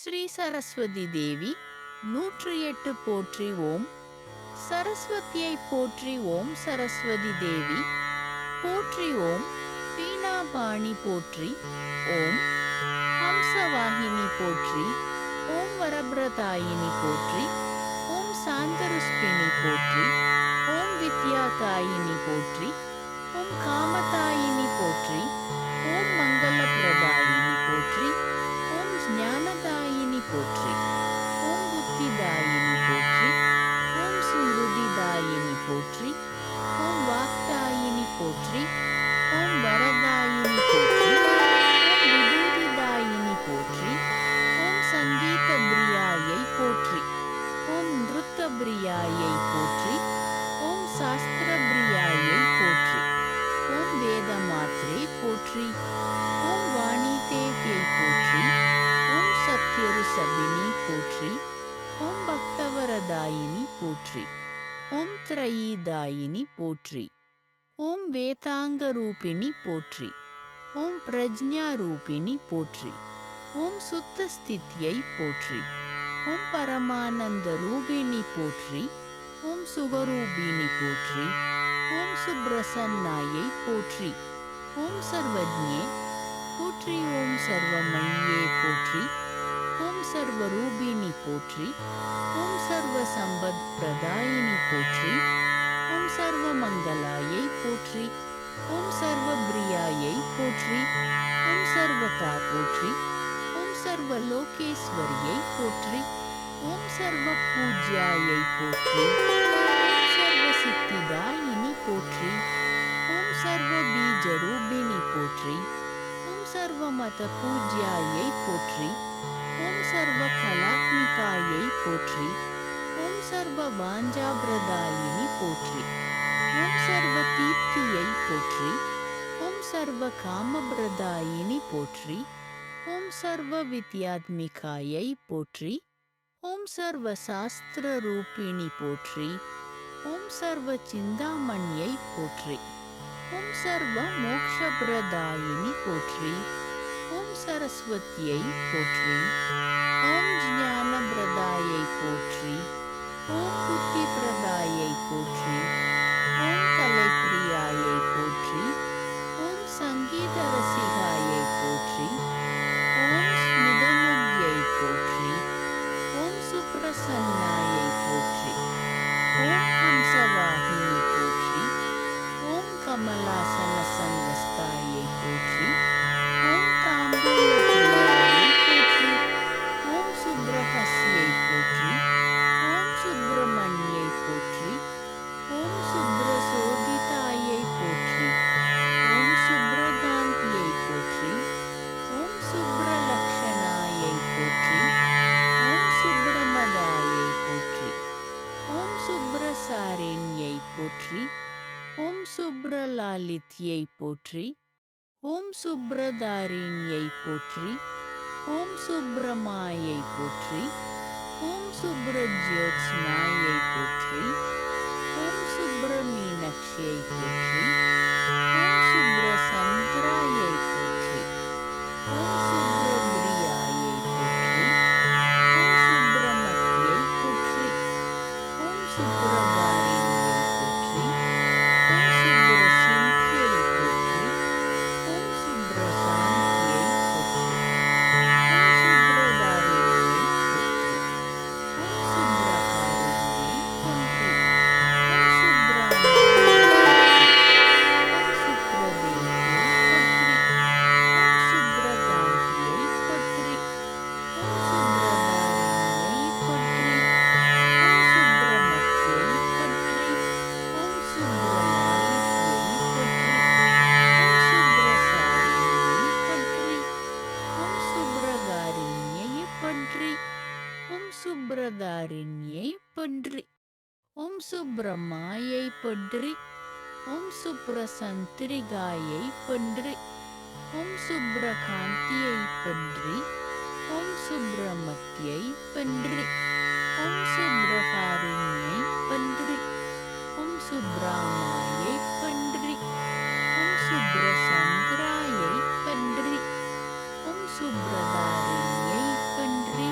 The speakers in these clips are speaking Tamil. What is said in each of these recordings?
ஸ்ரீ சரஸ்வதி தேவி 108 போற்றி. ஓம் சரஸ்வதியை போற்றி. ஓம் சரஸ்வதி தேவி போற்றி. ஓம் வீணாபாணி போற்றி. ஓம் ஹம்சவாகினி போற்றி. ஓம் வரபிரதாயினி போற்றி. ஓம் சாந்தருஷ்பிணி போற்றி. ஓம் வித்யாதாயினி போற்றி. ஓம் காமதாயினி போற்றி. ஓம் மங்களப்பிரதாயினி போற்றி. ஓம் ஞானதாயினி போற்றி. ஓம் புத்திதாயினி போற்றி. ஓம் ஸ்மிருதிதாயினி போற்றி. ஓம் வாக்தாயினி போற்றி. ஓம் வரதாயினி போற்றி. ஓம் விபூதிதாயினி போற்றி. ஓம் சங்கீத பிரியாயை போற்றி. ஓம் நிருத்த பிரியாயை போற்றி. ஓம் சாஸ்திர பிரியாயை போற்றி. ஓம் வேத மாத்ரே போற்றி. ஓம் வாணி தேவியை போற்றி. ஓம் சத்யருஷபினி போற்றி. ஓம் பக்தவரதாயினி போற்றி. ஓம் த்ரயீதாயினி போற்றி. ஓம் வேதாங்க ரூபிணி போற்றி. ஓம் பிரஜ்ஞா ரூபிணி போற்றி. ஓம் சுத்த ஸ்திதியை போற்றி. ஓம் பரமானந்த ரூபிணி போற்றி. ஓம் சுகரூபிணி போற்றி. ஓம் சுப்ரசன்னாயை போற்றி. ஓம் சர்வஜ்ஞே போற்றி. ஓம் சர்வமய்யே போற்றி. ஓம் சர்வரூபிணி போற்றி. ஓம் சர்வ சம்பத் பிரதாயினி போற்றி. ஓம் சர்வமங்களாயை போற்றி. ஓம் சர்வபிரியாயை போற்றி. ஓம் சர்வதா போற்றி. ஓம் சர்வலோகேஸ்வரியை போற்றி. ஓம் சர்வ பூஜ்யாயை போற்றி. ஓம் சர்வ சித்திதாயினி போற்றி. ஓம் சர்வ பீஜரூபிணி போற்றி. ஓம் சர்வ மத பூஜ்யாயை போற்றி. ஓம் சர்வ கலாத்மிகாயை போற்றி. ஓம் சர்வ வாஞ்சாபிரதாயினி போற்றி. ஓம் சர்வ தீர்த்தியை போற்றி. ஓம் சர்வ காமபிரதாயினி போற்றி. ஓம் சர்வ வித்யாத்மிகாயை போற்றி. ஓம் சர்வ சாஸ்திர ரூபிணி போற்றி. ஓம் சர்வ சிந்தாமணியை போற்றி. ஓம் சர்வ மோக்ஷபிரதாயினி போற்றி. ஓம் சரஸ்வதியை போற்றி. ஓம் ஞானபிரதாயை போற்றி. ஓம் புத்தி பிரதாயை போற்றி. ஓம் கலைப்பிரியாயை போற்றி. ஓம் சங்கீத ரசிகாயை போற்றி. ஓம் ஸ்மிதமுக்யை போற்றி. ஓம் சுப்ரசன்னாயை போற்றி. ஓம் ஹம்சவாகினி போற்றி. ஓம் கமலாசன சங்கஸ்தாயை போற்றி. ஓம் தாம்பூல பிரியாயை போற்றி. ஓம் சுப்ரஹஸ்யை போற்றி. ஓம் சுப்பிரமணியை போற்றி. ஓம் சுப்ரசோதிதாயை போற்றி. ஓம் சுப்ரகாந்தியை போற்றி. ஓம் சுப்ரலக்ஷணாயை போற்றி. ஓம் சுப்ரமதாயை போற்றி. ஓம் சுப்ரசாரண்யை போற்றி. ஓம் சுப்ரலாலித்யை போற்றி. ஓம் சுப்ரதாரிண்யை போற்றி. ஓம் சுப்ரமாயை போற்றி. ஓம் சுப்ரஜ்யோத்ஸ்னாயை போற்றி. ஓம் சுப்ரமீனாட்சியை போற்றி. ஓம் சுப்ரசந்திராயை போற்றி. ஓம் சுப்ரபிரியாயை போற்றி. ஓம் சுப்ரமத்தியை போற்றி. ஓம் சுப்ரகாரிணியை போற்றி. ஓம் சுப்ரசிந்தியை போற்றி. ஓம் சுப்ரசாந்தியை போற்றி. ஓம் சுப்ரதாரிணியை போற்றி. ஓம் சுப்ரகாரிணியை போற்றி. ஓம் சுப்ரமாயை பற்றி. ஓம் சுப்ரசந்திரிகாயை பற்றி. ஓம் சுப்ரகாந்தியை பற்றி. ஓம் சுப்ரமத்தியை பற்றி. ஓம் சுப்ரகாரிணியை பற்றி. ஓம் சுப்ரமாயை பற்றி. ஓம் சுப்ரசந்திராயை பற்றி. ஓம் சுப்ரதாரிணியை பற்றி.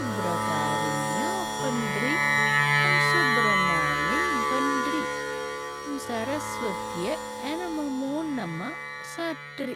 சுப்ரகாருண்ய பன்றி ஓம் சுப்பிரமணிய பன்றி ஓம் சரஸ்வதிய நமோ நம சத்ரி.